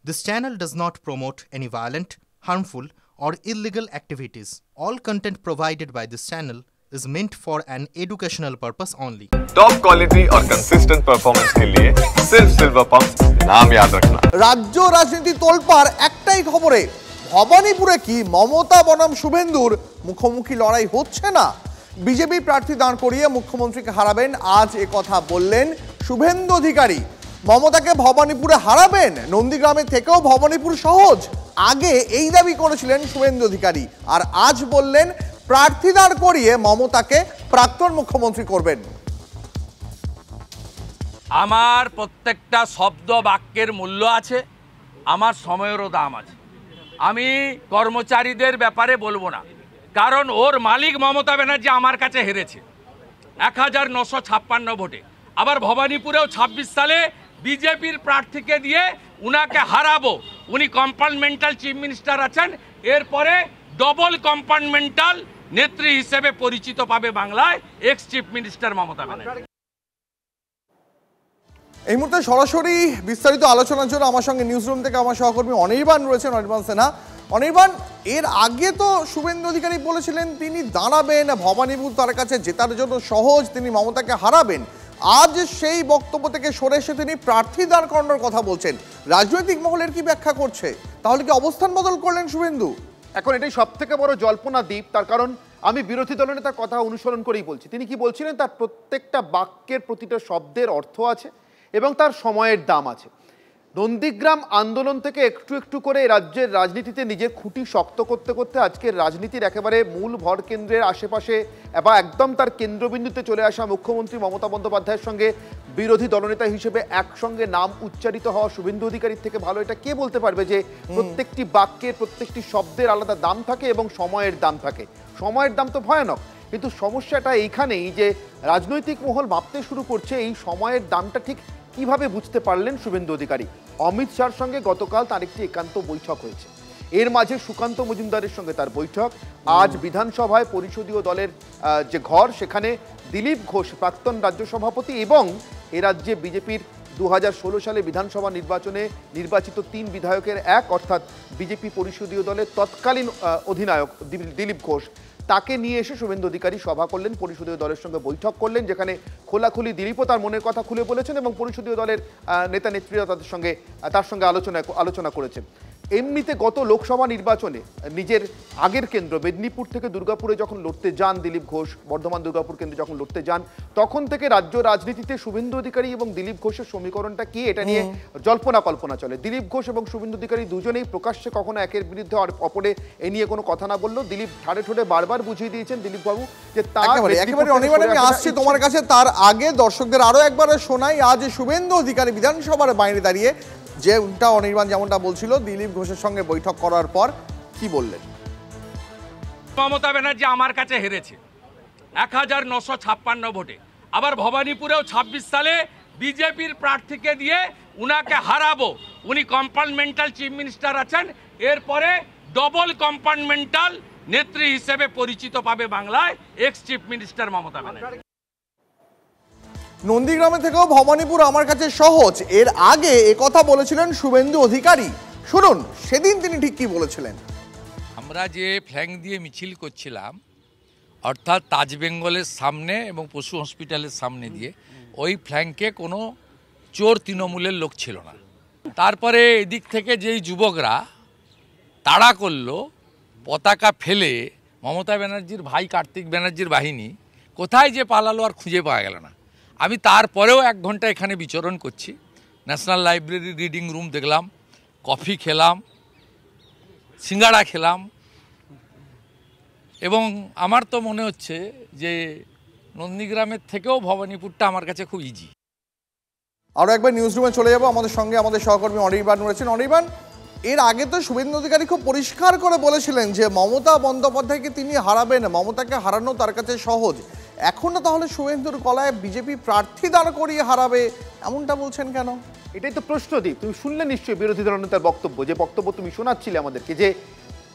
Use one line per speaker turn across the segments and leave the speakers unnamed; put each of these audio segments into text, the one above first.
This channel does not promote any violent, harmful, or illegal activities. All content provided by this channel is meant for an educational purpose only.
Top quality और consistent performance के लिए सिर्फ silver pump नाम याद रखना।
রাজ্য রাজনীতি তোলপাড় একটাই খবরে, ভবানীপুরে কি মমতা বনাম শুভেন্দুর মুখোমুখি লড়াই হচ্ছে না? বিজেপি প্রার্থী দাঁড় করিয়ে মুখ্যমন্ত্রীকে হারাবেন, আজ একথা বললেন শুভেন্দু অধিকারী। মমতাকে ভবানীপুরে হারাবেন, নন্দীগ্রামে থেকেও ভবানীপুর সহজ, আগে এই দাবি করেছিলেন শুভেন্দু অধিকারী, আর আজ বললেন প্রার্থী দাঁড় করিয়ে মমতাকে প্রাক্তন মুখ্যমন্ত্রী করবেন।
আমার প্রত্যেকটা শব্দ বাক্যের মূল্য আছে, আমার সময়েরও দাম আছে। আমি কর্মচারীদের ব্যাপারে বলবো না, কারণ ওর মালিক মমতা ব্যানার্জি আমার কাছে হেরেছে 1956 ভোটে। আবার ভবানীপুরেও 26 সালে বিজেপির প্রার্থীকে দিয়ে উনাকে হারাবো। উনি কম্পার্টমেন্টাল চিফ মিনিস্টার আছেন, এরপরে ডবল কম্পার্টমেন্টাল নেত্রী হিসেবে পরিচিত পাবে বাংলায় x chief minister Mamata Banerjee.
এই মুহূর্তে সরাসরি বিস্তারিত আলোচনার জন্য আমার সঙ্গে নিউজ রুম থেকে আমার সহকর্মী অনির্বাণ রয়েছেন, অনির্বাণ সিনহা। অনির্বাণ, এর আগে তো শুভেন্দু অধিকারী বলেছিলেন তিনি দাঁড়াবেন, ভবানীপুর তার কাছে জেতার জন্য সহজ, তিনি মমতাকে হারাবেন। আজ সেই বক্তব্য থেকে সরে এসে তিনি প্রার্থী দাঁড় করানোর কথা বলছেন। রাজনৈতিক মহলের কি ব্যাখ্যা করছে? তাহলে কি অবস্থান বদল করলেন শুভেন্দু?
এখন এটাই সব থেকে বড় জল্পনা দ্বীপ, তার কারণ আমি বিরোধী দলনেতার কথা অনুসরণ করেই বলছি। তিনি কি বলছিলেন, তার প্রত্যেকটা বাক্যের প্রতিটা শব্দের অর্থ আছে এবং তার সময়ের দাম আছে। নন্দীগ্রাম আন্দোলন থেকে একটু একটু করে রাজ্যের রাজনীতিতে নিজের খুঁটি শক্ত করতে করতে আজকের রাজনীতির একেবারে মূল ভর কেন্দ্রের আশেপাশে বা একদম তার কেন্দ্রবিন্দুতে চলে আসা মুখ্যমন্ত্রী মমতা বন্দ্যোপাধ্যায়ের সঙ্গে বিরোধী দলনেতা হিসেবে একসঙ্গে নাম উচ্চারিত হওয়া শুভেন্দু অধিকারীর থেকে ভালো এটা কে বলতে পারবে যে প্রত্যেকটি বাক্যের প্রত্যেকটি শব্দের আলাদা দাম থাকে এবং সময়ের দাম থাকে। সময়ের দাম তো ভয়ানক, কিন্তু সমস্যাটা এইখানেই যে রাজনৈতিক মহল ভাবতে শুরু করছে এই সময়ের দামটা ঠিক কিভাবে বুঝতে পারলেন শুভেন্দু অধিকারী। অমিত শাহর সঙ্গে গতকাল তার একটি একান্ত বৈঠক হয়েছে, এর মাঝে সুকান্ত মজুমদারের সঙ্গে তার বৈঠক। আজ বিধানসভায় পরিষদীয় দলের যে ঘর, সেখানে দিলীপ ঘোষ প্রাক্তন রাজ্য সভাপতি এবং এ রাজ্যে বিজেপির 2016 সালে বিধানসভা নির্বাচনে নির্বাচিত 3 বিধায়কের এক, অর্থাৎ বিজেপি পরিষদীয় দলের তৎকালীন অধিনায়ক দিলীপ ঘোষ, তাকে নিয়ে এসে শুভেন্দু অধিকারী সভা করলেন, পরিষদীয় দলের সঙ্গে বৈঠক করলেন, যেখানে খোলাখুলি দিলীপও তার মনের কথা খুলে বলেছেন এবং পরিষদীয় দলের নেতা নেত্রীরা তার সঙ্গে আলোচনা করেছেন। এমনিতে গত লোকসভা নির্বাচনে নিজের আগের কেন্দ্র মেদিনীপুর থেকে দুর্গাপুরে যখন লড়তে যান দিলীপ ঘোষ, বর্ধমান দুর্গাপুর কেন্দ্রে যখন লড়তে যান, তখন থেকে রাজ্য রাজনীতিতে শুভেন্দু অধিকারী এবং দিলীপ ঘোষের সমীকরণটা কি, এটা নিয়ে জল্পনা কল্পনা চলে। দিলীপ ঘোষ এবং শুভেন্দু অধিকারী দুজনেই প্রকাশ্যে কখনো একের বিরুদ্ধে অপরে এ নিয়ে কোনো কথা না বললেও দিলীপ ঠাড়ে ঠোঁটে বারবার বুঝিয়ে দিয়েছেন দিলীপ বাবু যে
একেবারে অনিবার্য আমি আসছি তোমার কাছে। তার আগে দর্শকদের আরো একবার শোনাই, আজ শুভেন্দু অধিকারী বিধানসভার বাইরে দাঁড়িয়ে যেটা অনির্বাণ যেমনটা বলছিল, দিলীপ ঘোষের সঙ্গে বৈঠক করার পর কি বললেন।
মমতা ব্যানার্জি আমার কাছে হেরেছে 1956 ভোটে। আবার ভবানীপুরেও 26 সালে বিজেপির প্রার্থীকে দিয়ে উনাকে হারাবো। উনি কম্পার্টমেন্টাল চিফ মিনিস্টার আছেন, এরপরে ডবল কম্পার্টমেন্টাল নেত্রী হিসেবে পরিচিত পাবে বাংলায় x chief minister Mamata Banerjee.
নন্দীগ্রামে থেকেও ভবানীপুর আমার কাছে সহজ, এর আগে একথা বলেছিলেন শুভেন্দু অধিকারী। শুনুন সেদিন তিনি ঠিক কি বলেছিলেন।
আমরা যে ফ্ল্যাঙ্ক দিয়ে মিছিল করছিলাম, অর্থাৎ তাজ বেঙ্গলের সামনে এবং পশু হসপিটালের সামনে দিয়ে, ওই ফ্ল্যাঙ্কে কোনো চোর তৃণমূলের লোক ছিল না। তারপরে এদিক থেকে যেই যুবকরা তাড়া করলো, পতাকা ফেলে মমতা ব্যানার্জির ভাই কার্তিক ব্যানার্জির বাহিনী কোথায় যে পালালো আর খুঁজে পাওয়া গেল না। আমি তারপরেও 1 ঘন্টা এখানে বিচরণ করছি, ন্যাশনাল লাইব্রেরি রিডিং রুম দেখলাম, কফি খেলাম, সিঙ্গাড়া খেলাম, এবং আমার তো মনে হচ্ছে যে নন্দীগ্রামের থেকেও ভবানীপুরটা আমার কাছে খুব ইজি।
আরও একবার নিউজ রুমে চলে যাবো, আমাদের সঙ্গে আমাদের সহকর্মী অনির্বাণ রয়েছেন। অনির্বাণ, এর আগে তো শুভেন্দু অধিকারী খুব পরিষ্কার করে বলেছিলেন যে মমতা বন্দ্যোপাধ্যায়কে তিনি হারাবেন, মমতাকে হারানো তার কাছে সহজ। এখন না তাহলে শুভেন্দুর গলায় বিজেপি প্রার্থী দাঁড় করিয়ে হারাবে, এমনটা বলছেন কেন?
এটাই তো প্রশ্ন দ্বীপ। তুমি শুনলে নিশ্চয়ই বিরোধী দলনেতার বক্তব্য, যে বক্তব্য তুমি শোনাচ্ছিলে আমাদেরকে, যে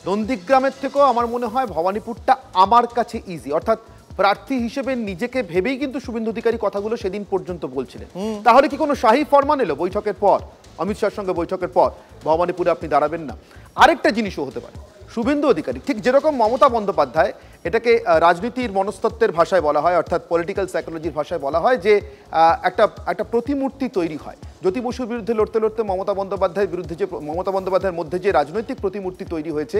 নন্দীগ্রামের থেকেও আমার মনে হয় ভবানীপুরটা আমার কাছে ইজি, অর্থাৎ প্রার্থী হিসেবে নিজেকে ভেবেই কিন্তু শুভেন্দু অধিকারী কথাগুলো সেদিন পর্যন্ত বলছিলেন। তাহলে কি কোনো শাহী ফরমান এলো বৈঠকের পর? অমিত শাহর সঙ্গে বৈঠকের পর ভবানীপুরে আপনি দাঁড়াবেন না। আরেকটা জিনিসও হতে পারে, শুভেন্দু অধিকারী ঠিক যেরকম মমতা বন্দ্যোপাধ্যায়, এটাকে রাজনীতির মনস্তত্ত্বের ভাষায় বলা হয়, অর্থাৎ পলিটিক্যাল সাইকোলজির ভাষায় বলা হয় যে একটা প্রতিমূর্তি তৈরি হয়। জ্যোতি বসুর বিরুদ্ধে লড়তে লড়তে মমতা বন্দ্যোপাধ্যায়ের মধ্যে যে রাজনৈতিক প্রতিমূর্তি তৈরি হয়েছে,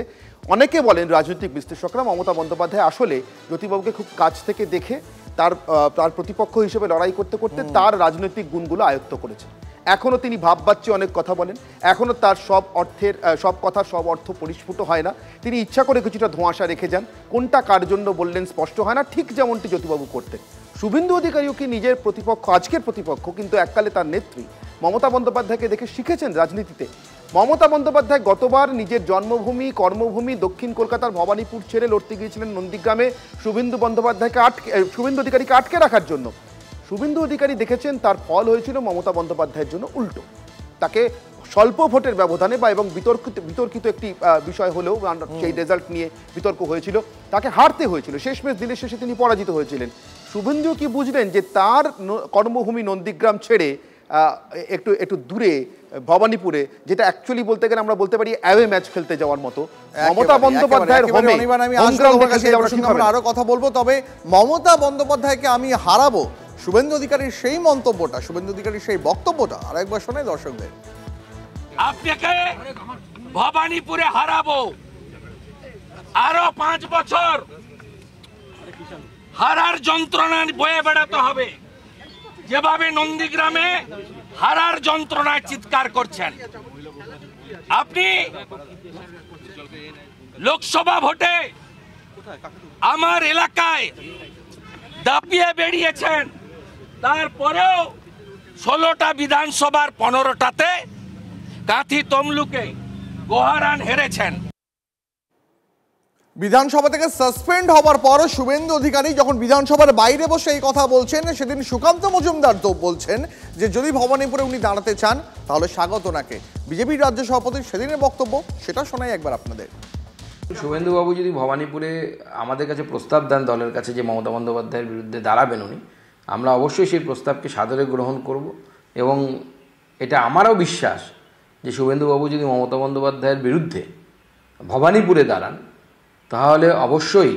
অনেকে বলেন রাজনৈতিক বিশ্লেষকরা মমতা বন্দ্যোপাধ্যায় আসলে জ্যোতিবাবুকে খুব কাছ থেকে দেখে তার প্রতিপক্ষ হিসেবে লড়াই করতে করতে তার রাজনৈতিক গুণগুলো আয়ত্ত করেছে। এখনও তিনি ভাববাচ্চে অনেক কথা বলেন, এখনও তার সব কথার সব অর্থ পরিস্ফুট হয় না। তিনি ইচ্ছা করে কিছুটা ধোঁয়াশা রেখে যান, কোনটা কার জন্য বললেন স্পষ্ট হয় না, ঠিক যেমনটি জ্যোতিবাবু করতেন। শুভেন্দু অধিকারীও কি নিজের প্রতিপক্ষ, আজকের প্রতিপক্ষ, কিন্তু এককালে তার নেত্রী মমতা বন্দ্যোপাধ্যায়কে দেখে শিখেছেন রাজনীতিতে। মমতা বন্দ্যোপাধ্যায় গতবার নিজের জন্মভূমি কর্মভূমি দক্ষিণ কলকাতার ভবানীপুর ছেড়ে লড়তে গিয়েছিলেন নন্দীগ্রামে শুভেন্দু অধিকারীকে আটকে রাখার জন্য। শুভেন্দু অধিকারী দেখেছেন তার ফল হয়েছিল মমতা বন্দ্যোপাধ্যায়ের জন্য উল্টো। তাকে স্বল্প ভোটের ব্যবধানে এবং বিতর্কিত একটি বিষয় হলেও সেই রেজাল্ট নিয়ে বিতর্ক হয়েছিল, তাকে হারতে হয়েছিল, শেষমেশ দিনের শেষে তিনি পরাজিত হয়েছিলেন। শুভেন্দু কি বুঝলেন যে তার কর্মভূমি নন্দীগ্রাম ছেড়ে একটু দূরে ভবানীপুরে, যেটা অ্যাকচুয়ালি বলতে গেলে আমরা বলতে পারি অ্যাওয়ে ম্যাচ খেলতে যাওয়ার মতো, মমতা বন্দ্যোপাধ্যায়ের
আরো কথা বলবো, তবে মমতা বন্দ্যোপাধ্যায়কে আমি হারাবো, শুভেন্দু অধিকারীর সেই মন্তব্যটা, শুভেন্দু অধিকারীর সেই বক্তব্যটা আরেকবার শোনাই দর্শকদের।
আপনাকে ভবানীপুরে হারাবো, আরো 5 বছর হারার যন্ত্রণা বয়ে বেড়াতে হবে, যেভাবে নন্দীগ্রামে হারার যন্ত্রণায় চিৎকার করছেন। আপনি লোকসভা ভোটে আমার এলাকায় দাপিয়ে বেরিয়েছেন, তারপরেও 16টা বিধানসভার 15টাতে কাঁথি তমলুকে গোহারান হেরেছেন।
বিধানসভা থেকে সাসপেন্ড হবার পর শুভেন্দু অধিকারী যখন বিধানসভার বাইরে বসে এই কথা বলছেন, সেদিন সুকান্ত মজুমদার তো বলছেন যে যদি ভবানীপুরে উনি দাঁড়াতে চান তাহলে স্বাগত ওনাকে। বিজেপির রাজ্য সভাপতির সেদিনের বক্তব্য, সেটা শোনাই একবার আপনাদের।
শুভেন্দুবাবু যদি ভবানীপুরে আমাদের কাছে প্রস্তাব দেন দলের কাছে যে মমতা বন্দ্যোপাধ্যায়ের বিরুদ্ধে দাঁড়াবেন উনি, আমরা অবশ্যই সেই প্রস্তাবকে সাদরে গ্রহণ করব। এবং এটা আমারও বিশ্বাস যে শুভেন্দুবাবু যদি মমতা বন্দ্যোপাধ্যায়ের বিরুদ্ধে ভবানীপুরে দাঁড়ান তাহলে অবশ্যই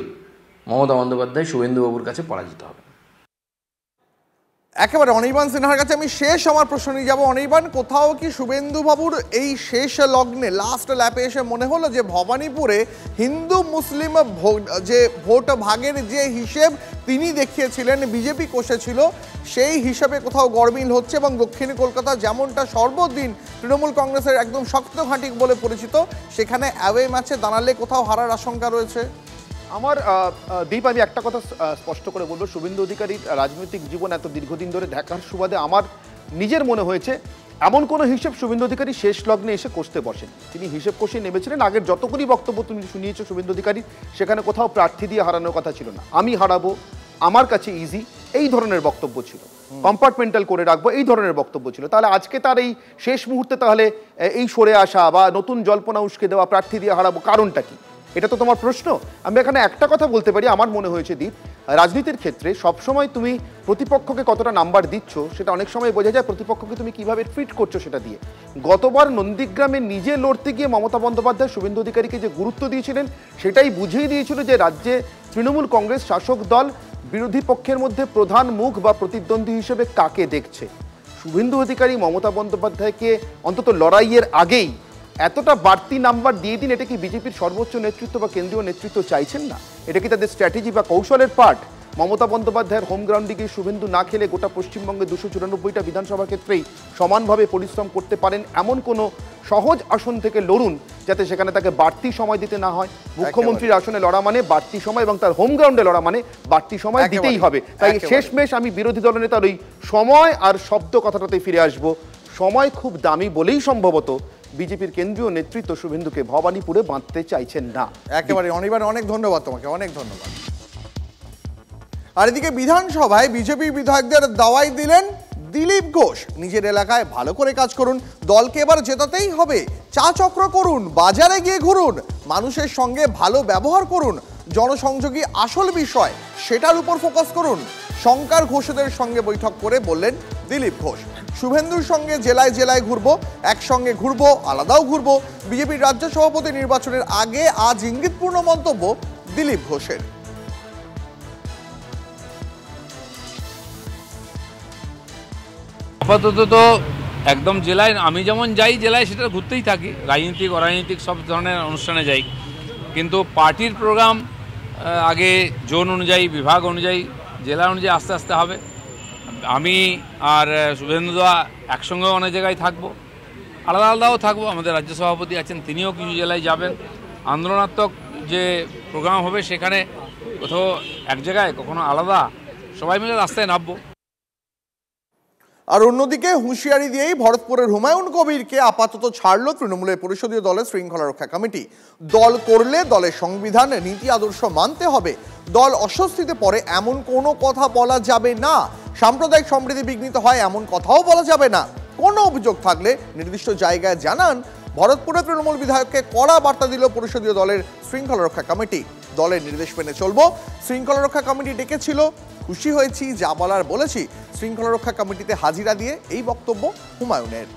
মমতা বন্দ্যোপাধ্যায় শুভেন্দুবাবুর কাছে পরাজিত হবে।
একেবারে অনির্বাণ সিনহার কাছে আমি শেষ আমার প্রশ্ন নিয়ে যাবো। অনির্বাণ, কোথাও কি শুভেন্দু বাবুর এই শেষ লগ্নে লাস্ট ল্যাপে এসে মনে হলো যে ভবানীপুরে হিন্দু মুসলিম যে ভোট ভাগের যে হিসেব তিনি দেখিয়েছিলেন, বিজেপি কষেছিল, সেই হিসাবে কোথাও গড়মিল হচ্ছে এবং দক্ষিণ কলকাতা যেমনটা সর্বদিন তৃণমূল কংগ্রেসের একদম শক্ত ঘাঁটি বলে পরিচিত, সেখানে অ্যাওয়ে ম্যাচে দাঁড়ালে কোথাও হারার আশঙ্কা রয়েছে?
আমার দীপ, আমি একটা কথা স্পষ্ট করে বলবো, শুভেন্দু অধিকারীর রাজনৈতিক জীবন এত দীর্ঘদিন ধরে দেখার সুবাদে আমার নিজের মনে হয়েছে এমন কোনো হিসেব শুভেন্দু অধিকারী শেষ লগ্নে এসে কষতে বসেন। তিনি হিসেব কষে নেমেছিলেন। আগের যতগুলি বক্তব্য তুমি শুনিয়েছো শুভেন্দু অধিকারী, সেখানে কোথাও প্রার্থী দিয়ে হারানোর কথা ছিল না। আমি হারাবো, আমার কাছে ইজি, এই ধরনের বক্তব্য ছিল। কম্পার্টমেন্টাল করে রাখবো, এই ধরনের বক্তব্য ছিল। তাহলে আজকে তার এই শেষ মুহূর্তে তাহলে এই সরে আসা বা নতুন জল্পনা উস্কে দেওয়া, প্রার্থী দিয়ে হারাবো, কারণটা কি? এটা তো তোমার প্রশ্ন। আমি এখানে একটা কথা বলতে পারি, আমার মনে হয়েছে দীপ, রাজনীতির ক্ষেত্রে সবসময় তুমি প্রতিপক্ষকে কতটা নাম্বার দিচ্ছ সেটা অনেক সময় বোঝা যায় প্রতিপক্ষকে তুমি কিভাবে ট্রিট করছো সেটা দিয়ে। গতবার নন্দীগ্রামে নিজে লড়তে গিয়ে মমতা বন্দ্যোপাধ্যায় শুভেন্দু অধিকারীকে যে গুরুত্ব দিয়েছিলেন সেটাই বুঝিয়ে দিয়েছিল যে রাজ্যে তৃণমূল কংগ্রেস শাসক দল বিরোধী পক্ষের মধ্যে প্রধান মুখ বা প্রতিদ্বন্দ্বী হিসেবে কাকে দেখছে। শুভেন্দু অধিকারী মমতা বন্দ্যোপাধ্যায়কে অন্তত লড়াইয়ের আগেই এতটা বাড়তি নাম্বার দিয়ে দিন, এটা কি বিজেপির সর্বোচ্চ নেতৃত্ব বা কেন্দ্রীয় নেতৃত্ব চাইছেন না? এটা কি তাদের স্ট্র্যাটেজি বা কৌশলের পার্ট? মমতা বন্দ্যোপাধ্যায়ের হোম গ্রাউন্ডে গিয়ে শুভেন্দু না খেলে গোটা পশ্চিমবঙ্গে 294টা বিধানসভা ক্ষেত্রেই সমানভাবে পরিশ্রম করতে পারেন এমন কোনো সহজ আসন থেকে লড়ুন, যাতে সেখানে তাকে বাড়তি সময় দিতে না হয়। মুখ্যমন্ত্রীর আসনে লড়া মানে বাড়তি সময়, এবং তার হোম গ্রাউন্ডে লড়া মানে বাড়তি সময় দিতেই হবে। তাই শেষমেশ আমি বিরোধী দলনেতার ওই সময় আর শব্দ কথাটাতে ফিরে আসব। সময় খুব দামি বলেই সম্ভবত বিজেপির কেন্দ্রীয় নেতৃত্ব শুভেন্দুকে ভবানীপুরে বাঁধতে চাইছেন না।
একেবারে অনির্বাণ, অনেক ধন্যবাদ তোমাকে, অনেক ধন্যবাদ। আর এদিকে বিধানসভায় বিজেপি বিধায়কদের দাওয়াই দিলেন দিলীপ ঘোষ, নিজের এলাকায় ভালো করে কাজ করুন, দলকে এবার জেতাতেই হবে, চা চক্র করুন, বাজারে গিয়ে ঘুরুন, মানুষের সঙ্গে ভালো ব্যবহার করুন, জনসংযোগী আসল বিষয় সেটার উপর ফোকাস করুন। শঙ্কর ঘোষদের সঙ্গে বৈঠক করে বললেন দিলীপ ঘোষ। শুভেন্দুর সঙ্গে জেলায় জেলায় ঘুরবো, একসঙ্গে ঘুরবো, আলাদাও ঘুরবো। বিজেপির রাজ্য সভাপতি নির্বাচনের আগে আজ ইঙ্গিতপূর্ণ মন্তব্য দিলীপ ঘোষের।
আপাতত তো একদম জেলায় আমি যেমন যাই জেলায় সেটা ঘুরতেই থাকি, রাজনীতিক অরাজনীতিক সব ধরনের অনুষ্ঠানে যাই, কিন্তু পার্টির প্রোগ্রাম আগে জোন অনুযায়ী বিভাগ অনুযায়ী জেলা অনুযায়ী আস্তে আস্তে হবে। আমি আর শুভেন্দুদা একসঙ্গেও অনেক জায়গায় থাকবো, আলাদা আলাদাও থাকবো। আমাদের রাজ্য সভাপতি আছেন, তিনিও কিছু জেলায় যাবেন। আন্দোলনাত্মক যে প্রোগ্রাম হবে সেখানে কোথাও এক জায়গায় কখনো আলাদা, সবাই মিলে রাস্তায় নামবো।
আর অন্যদিকে হুঁশিয়ারি দিয়েই ভরতপুরের হুমায়ুন কবিরকে আপাতত ছাড়ল তৃণমূলের পরিষদীয় দলের শৃঙ্খলা রক্ষা কমিটি। দল করলে দলের সংবিধান নীতি আদর্শ মানতে হবে, দল অস্বস্তিতে পড়ে এমন কোনো কথা বলা যাবে না, সাম্প্রদায়িক সম্প্রীতি বিঘ্নিত হয় এমন কথাও বলা যাবে না। কোনো অভিযোগ থাকলে নির্দিষ্ট জায়গায় জানান। ভরতপুরে তৃণমূল বিধায়ককে কড়া বার্তা দিল পরিষদীয় দলের শৃঙ্খলা রক্ষা কমিটি। দলের নির্দেশ মেনে চলবো। শৃঙ্খলা রক্ষা কমিটি ডেকেছিল, খুশি হয়েছি, যা বলার বলেছি। শৃঙ্খলা রক্ষা কমিটিতে হাজিরা দিয়ে এই বক্তব্য হুমায়ুনের।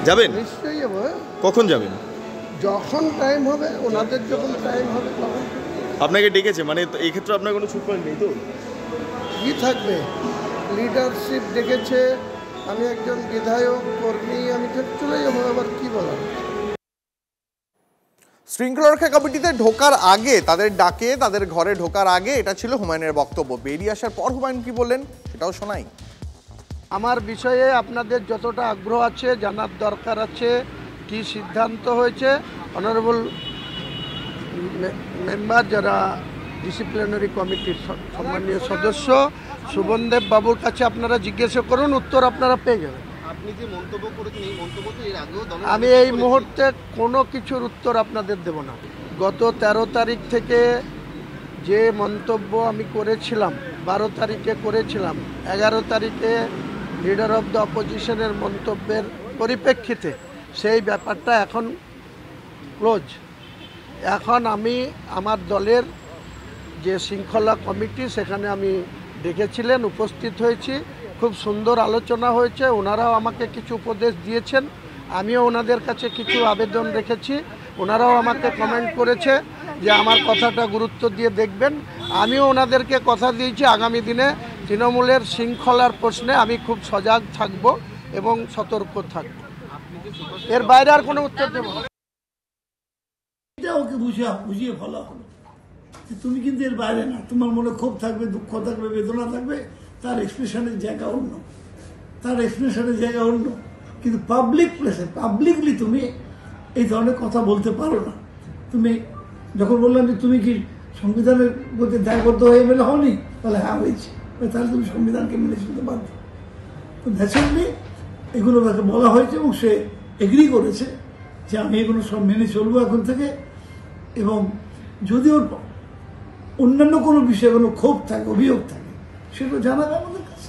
যাবেন?
নিশ্চয়ই যাবো।
কখন যাবেন?
যখন টাইম হবে, ওনাদের যখন টাইম হবে তখন।
আপনাকে ডেকেছে মানে এই ক্ষেত্রে আপনার কোনো ছুট নেই তো?
কি থাকবে, লিডারশিপ ডেকেছে, আমি একজন বিধায়ক কর্মী, আমি চলে যাবো, আবার কি বলার।
শৃঙ্খলা রক্ষা কমিটিতে ঢোকার আগে, তাদের ডাকে তাদের ঘরে ঢোকার আগে এটা ছিল হুমায়ুনের বক্তব্য। বেরিয়ে আসার পর হুমায়ুন কি বললেন সেটাও শোনাই।
আমার বিষয়ে আপনাদের যতটা আগ্রহ আছে, জানার দরকার আছে, কি সিদ্ধান্ত হয়েছে, অনারেবল মেম্বার যারা ডিসিপ্লিনারি কমিটির সম্মানীয় সদস্য শুভনদেব বাবুর কাছে আপনারা জিজ্ঞাসা করুন, উত্তর আপনারা পেয়ে যাবেন।
আপনি যে মন্তব্য করেছেন এই মন্তব্য তো এর আগেও
আমি এই মুহূর্তে কোনো কিছুর উত্তর আপনাদের দেব না। গত 13 তারিখ থেকে যে মন্তব্য আমি করেছিলাম, 12 তারিখে করেছিলাম, 11 তারিখে লিডার অফ দ্য অপোজিশনের মন্তব্যের পরিপ্রেক্ষিতে সেই ব্যাপারটা এখন ক্লোজ। এখন আমি আমার দলের যে শৃঙ্খলা কমিটি সেখানে আমি ডেকেছিলেন, উপস্থিত হয়েছি, খুব সুন্দর আলোচনা হয়েছে। ওনারাও আমাকে কিছু উপদেশ দিয়েছেন, আমিও ওনাদের কাছে কিছু আবেদন রেখেছি, ওনারাও আমাকে কমেন্ট করেছে যে আমার কথাটা গুরুত্ব দিয়ে দেখবেন। আমিও ওনাদেরকে কথা দিয়েছি আগামী দিনে তৃণমূলের শৃঙ্খলার প্রশ্নে আমি খুব সজাগ থাকব এবং সতর্ক থাকব। এর বাইরে আর কোনো উত্তর দেব না।
ওকে বুঝিয়ে বলা হলো তুমি কিন্তু এর বাইরে না, তোমার মনে ক্ষোভ থাকবে, দুঃখ থাকবে, বেদনা থাকবে, তার এক্সপ্রেশনের জায়গা অন্য, কিন্তু পাবলিক প্লেসে পাবলিকলি তুমি এই ধরনের কথা বলতে পারো না। তুমি যখন বললাম যে তুমি কি সংবিধানের প্রতি দায়বদ্ধ হয়ে মেলে হওনি, তাহলে হ্যাঁ হয়েছে, তাহলে তুমি সংবিধানকে মেনে চলতে পারবে। তো ন্যাচারালি এগুলো তাকে বলা হয়েছে এবং সে এগ্রি করেছে যে আমি এগুলো সব মেনে চলবো এখন থেকে, এবং যদি ওর অন্যান্য কোনো বিষয়ে কোনো ক্ষোভ থাকে, অভিযোগ থাকে, সেটা জানাবে আমাদের কাছে।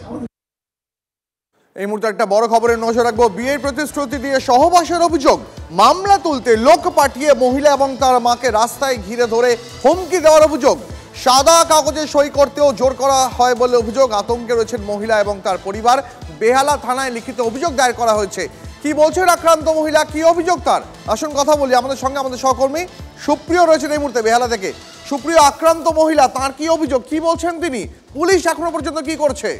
এই মুহূর্তে একটা বড় খবরের নজর রাখবো। বিয়ের প্রতিশ্রুতি দিয়ে সহবাসের অভিযোগ, মামলা তুলতে লোক পাঠিয়ে মহিলা এবং তার মাকে রাস্তায় ঘিরে ধরে হুমকি দেওয়ার অভিযোগ। সাদা কাগজে সই করতেও জোর করা হয় বলে অভিযোগ। আতঙ্কে রয়েছেন মহিলা এবং তার পরিবার। বেহালা থানায় লিখিত অভিযোগ দায়ের করা হয়েছে। কি বলছেন আক্রান্ত মহিলা, কি অভিযোগ তার, আসুন কথা বলি। আমাদের সঙ্গে আমাদের সহকর্মী সুপ্রিয় রয়েছেন এই মুহূর্তে বেহালা থেকে। সুপ্রিয়, আক্রান্ত মহিলা, তার কি অভিযোগ, কি বলছেন তিনি, পুলিশ এখনো পর্যন্ত কি করছে?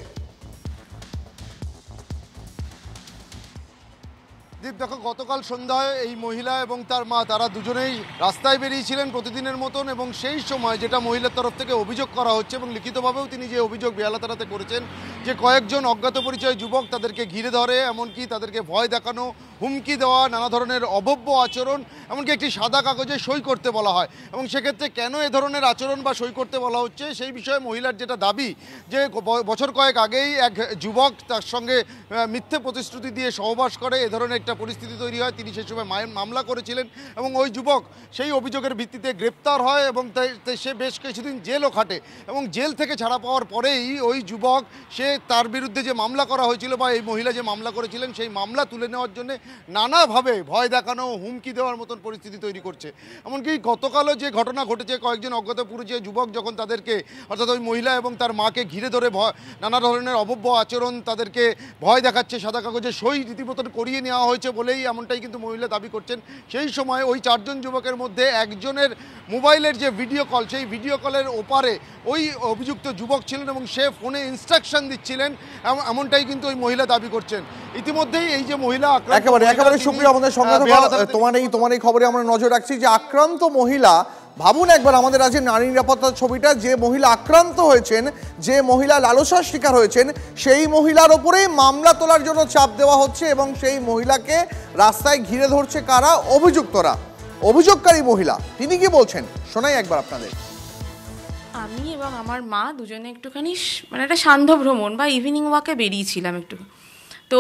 দীপ, দেখো, গতকাল সন্ধ্যায় এই মহিলা এবং তার মা তারা দুজনেই রাস্তায় বেরিয়েছিলেন প্রতিদিনের মতন, এবং সেই সময় যেটা মহিলার তরফ থেকে অভিযোগ করা হচ্ছে এবং লিখিতভাবেও তিনি যে অভিযোগ বেহালা থানাতে করেছেন যে কয়েকজন অজ্ঞাত পরিচয় যুবক তাদেরকে ঘিরে ধরে, এমনকি তাদেরকে ভয় দেখানো, হুমকি দেওয়া, নানা ধরনের অভব্য আচরণ, এমনকি একটি সাদা কাগজে সই করতে বলা হয়। এবং সেক্ষেত্রে কেন এ ধরনের আচরণ বা সই করতে বলা হচ্ছে সেই বিষয়ে মহিলার যেটা দাবি যে বছর কয়েক আগেই এক যুবক তার সঙ্গে মিথ্যে প্রতিশ্রুতি দিয়ে সহবাস করে, এ ধরনের একটা পরিস্থিতি তৈরি হয়। তিনি সেই সময় মামলা করেছিলেন এবং ওই যুবক সেই অভিযোগের ভিত্তিতে গ্রেপ্তার হয় এবং সে বেশ কিছুদিন জেলও খাটে, এবং জেল থেকে ছাড়া পাওয়ার পরেই ওই যুবক সে তার বিরুদ্ধে যে মামলা করা হয়েছিল বা এই মহিলা যে মামলা করেছিলেন সেই মামলা তুলে নেওয়ার জন্য নানাভাবে ভয় দেখানো, হুমকি দেওয়ার মতন পরিস্থিতি তৈরি করছে। এমনকি গতকালও যে ঘটনা ঘটেছে, কয়েকজন অজ্ঞাতপরিচয় যুবক যখন তাদেরকে, অর্থাৎ ওই মহিলা এবং তার মাকে ঘিরে ধরে নানা ধরনের অভব্য আচরণ, তাদেরকে ভয় দেখাচ্ছে, সাদা কাগজে সই রীতিমতন করিয়ে নেওয়া হয়েছে বলেই এমনটাই কিন্তু মহিলা দাবি করছেন। সেই সময় ওই 4 জন যুবকের মধ্যে একজনের মোবাইলের যে ভিডিও কল, সেই ভিডিও কলের ওপারে ওই অভিযুক্ত যুবক ছিলেন এবং সে ফোনে ইনস্ট্রাকশন দিচ্ছিলেন, এমনটাই কিন্তু ওই মহিলা দাবি করছেন। ইতিমধ্যেই এই যে মহিলা
একেবারে সুপ্রিয়, আমাদের সঙ্গে তোমার এই খবরে আমরা নজর রাখছি যে আক্রান্ত মহিলা, ভাবুন একবার আমাদের আজ নারী নিরাপত্তার ছবিটা, যে মহিলা আক্রান্ত হয়েছেন, যে মহিলা লালসার শিকার হয়েছেন, সেই মহিলার ওপরেই মামলা তোলার জন্য চাপ দেওয়া হচ্ছে এবং সেই মহিলাকে রাস্তায় ঘিরে ধরছে কারা? অভিযুক্তরা। অভিযোগকারী মহিলা তিনি কি বলছেন শোনাই একবার আপনাদের।
আমি এবং আমার মা দুজনে একটুখানি মানে একটা সান্ধ্য ভ্রমণ বা ইভিনিং ওয়াকে বেরিয়েছিলাম একটু। তো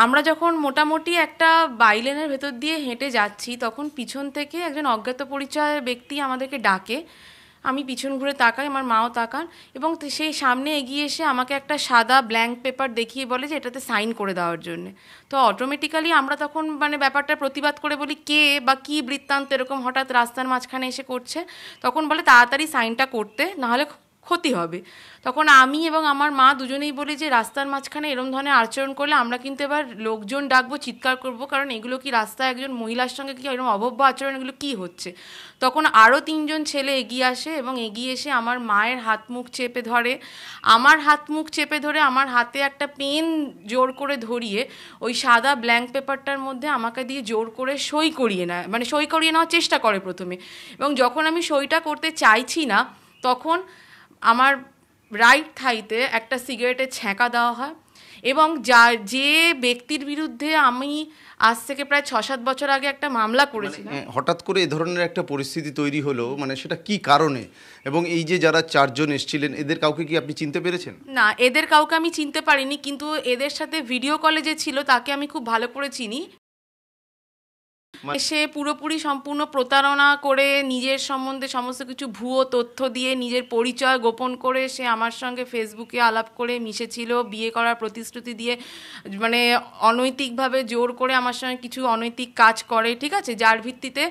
আমরা যখন মোটামুটি একটা বাইলেনের ভেতর দিয়ে হেঁটে যাচ্ছি, তখন পিছন থেকে একজন অজ্ঞাত পরিচয় ব্যক্তি আমাদেরকে ডাকে। আমি পিছন ঘুরে তাকাই, আমার মাও তাকান, এবং সেই সামনে এগিয়ে এসে আমাকে একটা সাদা ব্ল্যাঙ্ক পেপার দেখিয়ে বলে যে এটাতে সাইন করে দেওয়ার জন্য। তো অটোমেটিক্যালি আমরা তখন মানে ব্যাপারটা প্রতিবাদ করে বলি কে বা কী বৃত্তান্ত এরকম হঠাৎ রাস্তার মাঝখানে এসে করছে। তখন বলে তাড়াতাড়ি সাইনটা করতে, নাহলে ক্ষতি হবে। তখন আমি এবং আমার মা দুজনেই বলি যে রাস্তার মাঝখানে এরকম ধরনের আচরণ করলে আমরা কিন্তু এবার লোকজন ডাকবো, চিৎকার করব, কারণ এগুলো কি রাস্তায় একজন মহিলার সঙ্গে কি এরকম অভব্য আচরণ, এগুলো কী হচ্ছে। তখন আরও 3 জন ছেলে এগিয়ে আসে এবং এগিয়ে এসে আমার মায়ের হাত মুখ চেপে ধরে, আমার হাত মুখ চেপে ধরে আমার হাতে একটা পেন জোর করে ধরিয়ে ওই সাদা ব্ল্যাঙ্ক পেপারটার মধ্যে আমাকে দিয়ে জোর করে সই করিয়ে নেয়, মানে সই করিয়ে নেওয়ার চেষ্টা করে প্রথমে। এবং যখন আমি সইটা করতে চাইছি না, তখন আমার রাইট থাইতে একটা সিগারেটের ছ্যাঁকা দেওয়া হয়। এবং যে ব্যক্তির বিরুদ্ধে আমি আজ থেকে প্রায় 6-7 বছর আগে একটা মামলা করেছিলাম,
হঠাৎ করে এই ধরনের একটা পরিস্থিতি তৈরি হলো, মানে সেটা কি কারণে? এবং এই যে যারা 4 জন এসেছিলেন, এদের কাউকে কি আপনি চিনতে পেরেছেন?
না, এদের কাউকে আমি চিনতে পারিনি, কিন্তু এদের সাথে ভিডিও কলে যে ছিল তাকে আমি খুব ভালো করে চিনি। সে পুরোপুরি সম্পূর্ণ প্রতারণা করে নিজের সম্বন্ধে সমস্ত কিছু ভুয়ো তথ্য দিয়ে নিজের পরিচয় গোপন করে সে আমার সঙ্গে ফেসবুকে আলাপ করে মিশেছিল, বিয়ে করার প্রতিশ্রুতি দিয়ে মানে অনৈতিকভাবে জোর করে আমার সঙ্গে কিছু অনৈতিক কাজ করে, ঠিক আছে, যার ভিত্তিতে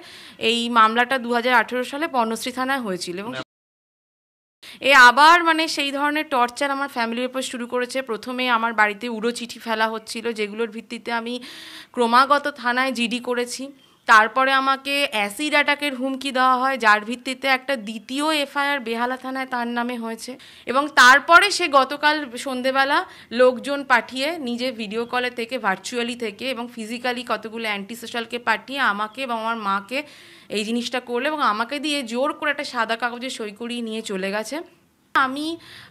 এই মামলাটা 2018 সালে পর্ণশ্রী থানায় হয়েছিল। এবং আবার মানে সেই ধরনের টর্চার আমার ফ্যামিলির উপর শুরু করেছে। প্রথমে আমার বাড়িতে উড়ো চিঠি ফেলা হচ্ছিল, যেগুলোর ভিত্তিতে আমি ক্রমাগত থানায় জিডি করেছি। তারপরে আমাকে অ্যাসিড অ্যাটাকের হুমকি দেওয়া হয়, যার ভিত্তিতে একটা দ্বিতীয় এফআইআর বেহালা থানায় তার নামে হয়েছে। এবং তারপরে সে গতকাল সন্ধেবেলা লোকজন পাঠিয়ে নিজে ভিডিও কলে থেকে, ভার্চুয়ালি থেকে এবং ফিজিক্যালি কতগুলো অ্যান্টি সোশ্যালকে পাঠিয়ে আমাকে এবং আমার মাকে এই জিনিসটা করলো এবং আমাকে দিয়ে জোর করে একটা সাদা কাগজে সই করিয়ে নিয়ে চলে গেছে। আমি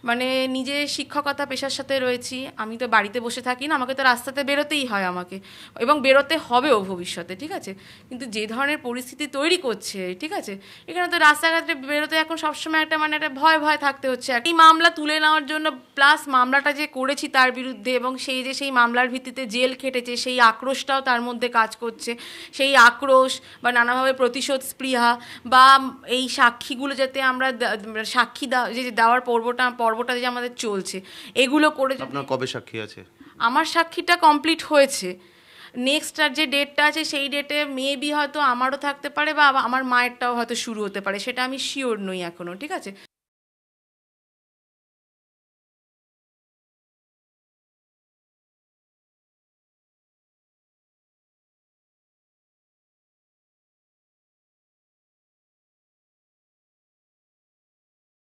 মানে নিজে শিক্ষকতা পেশার সাথে রয়েছি, আমি তো বাড়িতে বসে থাকি না, আমাকে তো রাস্তাতে বেরোতেই হয় আমাকে, এবং বেরোতে হবেও ভবিষ্যতে, ঠিক আছে। কিন্তু যে ধরনের পরিস্থিতি তৈরি করছে, ঠিক আছে, এখানে তো রাস্তাঘাটে বেরোতে এখন সবসময় একটা মানে একটা ভয় থাকতে হচ্ছে। এই মামলা তুলে নেওয়ার জন্য, প্লাস মামলাটা যে করেছি তার বিরুদ্ধে, এবং সেই মামলার ভিত্তিতে জেল খেটেছে সেই আক্রোশটাও তার মধ্যে কাজ করছে। সেই আক্রোশ বা নানাভাবে প্রতিশোধ স্পৃহা বা এই সাক্ষীগুলো যাতে আমরা সাক্ষী দেওয়ার পর্বটা যে আমাদের চলছে, এগুলো করে।
আপনার কবে সাক্ষী আছে?
আমার সাক্ষীটা কমপ্লিট হয়েছে, নেক্সট আর যে ডেটটা আছে সেই ডেটে মেবি হয়তো আমারও থাকতে পারে বা আমার মায়েরটাও হয়তো শুরু হতে পারে, সেটা আমি শিওর নই এখনো, ঠিক আছে।